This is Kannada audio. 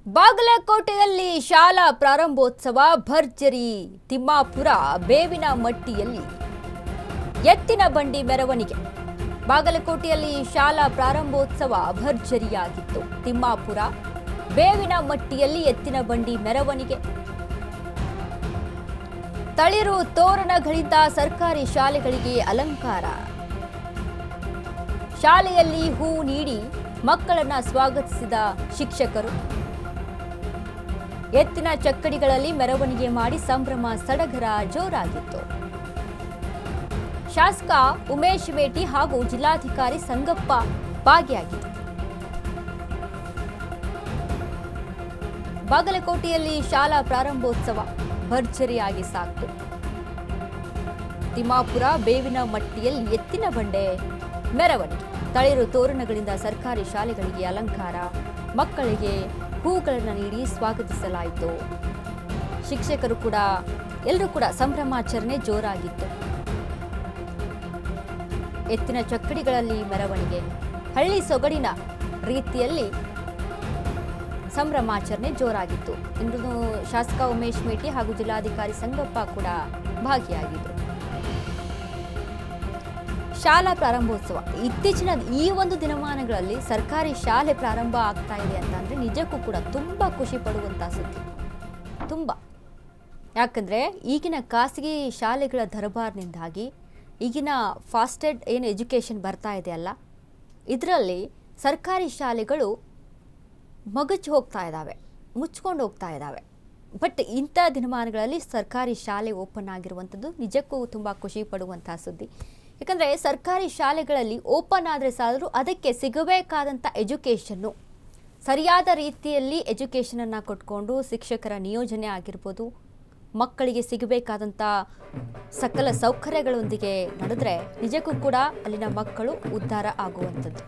ಬಾಗಲಕೋಟೆಯಲ್ಲಿ ಶಾಲಾ ಪ್ರಾರಂಭೋತ್ಸವ ಭರ್ಜರಿ. ತಿಮ್ಮಾಪುರ ಬೇವಿನ ಮಟ್ಟಿಯಲ್ಲಿ ಎತ್ತಿನ ಬಂಡಿ ಮೆರವಣಿಗೆ. ಬಾಗಲಕೋಟೆಯಲ್ಲಿ ಶಾಲಾ ಪ್ರಾರಂಭೋತ್ಸವ ಭರ್ಜರಿಯಾಗಿತ್ತು. ತಿಮ್ಮಾಪುರ ಬೇವಿನ ಮಟ್ಟಿಯಲ್ಲಿ ಎತ್ತಿನ ಬಂಡಿ ಮೆರವಣಿಗೆ. ತಳಿರು ತೋರಣಗಳಿಂದ ಸರ್ಕಾರಿ ಶಾಲೆಗಳಿಗೆ ಅಲಂಕಾರ. ಶಾಲೆಯಲ್ಲಿ ಹೂ ನೀಡಿ ಮಕ್ಕಳನ್ನ ಸ್ವಾಗತಿಸಿದ ಶಿಕ್ಷಕರು. ಎತ್ತಿನ ಚಕ್ಕಡಿಗಳಲ್ಲಿ ಮೆರವಣಿಗೆ ಮಾಡಿ ಸಂಭ್ರಮ ಸಡಗರ ಜೋರಾಗಿತ್ತು. ಶಾಸಕ ಉಮೇಶ್ ಮೇಟಿ ಹಾಗೂ ಜಿಲ್ಲಾಧಿಕಾರಿ ಸಂಗಪ್ಪ ಭಾಗಿಯಾಗಿದ್ದರು. ಬಾಗಲಕೋಟೆಯಲ್ಲಿ ಶಾಲಾ ಪ್ರಾರಂಭೋತ್ಸವ ಭರ್ಜರಿಯಾಗಿ ಸಾಗಿತು. ತಿಮ್ಮಾಪುರ ಬೇವಿನ ಮಟ್ಟಿಯಲ್ಲಿ ಎತ್ತಿನ ಬಂಡೆ ಮೆರವಣಿಗೆ. ತಳಿರು ತೋರಣಗಳಿಂದ ಸರ್ಕಾರಿ ಶಾಲೆಗಳಿಗೆ ಅಲಂಕಾರ. ಮಕ್ಕಳಿಗೆ ಹೂಗಳನ್ನು ನೀಡಿ ಸ್ವಾಗತಿಸಲಾಯಿತು. ಶಿಕ್ಷಕರು ಕೂಡ ಎಲ್ಲರೂ ಕೂಡ ಸಂಭ್ರಮಾಚರಣೆ ಜೋರಾಗಿತ್ತು. ಎತ್ತಿನ ಚಕ್ಕಡಿಗಳಲ್ಲಿ ಮೆರವಣಿಗೆ, ಹಳ್ಳಿ ಸೊಗಡಿನ ರೀತಿಯಲ್ಲಿ ಸಂಭ್ರಮಾಚರಣೆ ಜೋರಾಗಿತ್ತು. ಇಂದು ಶಾಸಕ ಉಮೇಶ್ ಮೇಟಿ ಹಾಗೂ ಜಿಲ್ಲಾಧಿಕಾರಿ ಸಂಗಪ್ಪ ಕೂಡ ಭಾಗಿಯಾಗಿದ್ದರು. ಶಾಲಾ ಪ್ರಾರಂಭೋತ್ಸವ ಇತ್ತೀಚಿನ ಈ ಒಂದು ದಿನಮಾನಗಳಲ್ಲಿ ಸರ್ಕಾರಿ ಶಾಲೆ ಪ್ರಾರಂಭ ಆಗ್ತಾ ಇದೆ ಅಂತಂದ್ರೆ ನಿಜಕ್ಕೂ ಕೂಡ ತುಂಬಾ ಖುಷಿ ಪಡುವಂತ ಸುದ್ದಿ. ತುಂಬಾ, ಯಾಕಂದ್ರೆ ಈಗಿನ ಖಾಸಗಿ ಶಾಲೆಗಳ ದರ್ಬಾರ್ನಿಂದಾಗಿ ಈಗಿನ ಫಾಸ್ಟೆಡ್ ಏನು ಎಜುಕೇಷನ್ ಬರ್ತಾ ಇದೆ ಅಲ್ಲ, ಇದರಲ್ಲಿ ಸರ್ಕಾರಿ ಶಾಲೆಗಳು ಮಗಚು ಹೋಗ್ತಾ ಇದ್ದಾವೆ, ಮುಚ್ಕೊಂಡು ಹೋಗ್ತಾ ಇದ್ದಾವೆ. ಬಟ್ ಇಂಥ ದಿನಮಾನಗಳಲ್ಲಿ ಸರ್ಕಾರಿ ಶಾಲೆ ಓಪನ್ ಆಗಿರುವಂಥದ್ದು ನಿಜಕ್ಕೂ ತುಂಬ ಖುಷಿ ಪಡುವಂತಹ ಸುದ್ದಿ. ಯಾಕಂದರೆ ಸರ್ಕಾರಿ ಶಾಲೆಗಳಲ್ಲಿ ಓಪನ್ ಆದರೆ ಸಾಲರು ಅದಕ್ಕೆ ಸಿಗಬೇಕಾದಂಥ ಎಜುಕೇಷನ್ನು ಸರಿಯಾದ ರೀತಿಯಲ್ಲಿ ಎಜುಕೇಷನನ್ನು ಕೊಟ್ಕೊಂಡು ಶಿಕ್ಷಕರ ನಿಯೋಜನೆ ಆಗಿರ್ಬೋದು, ಮಕ್ಕಳಿಗೆ ಸಿಗಬೇಕಾದಂಥ ಸಕಲ ಸೌಕರ್ಯಗಳೊಂದಿಗೆ ನಡೆದ್ರೆ ನಿಜಕ್ಕೂ ಕೂಡ ಅಲ್ಲಿನ ಮಕ್ಕಳು ಉದ್ಧಾರ ಆಗುವಂಥದ್ದು.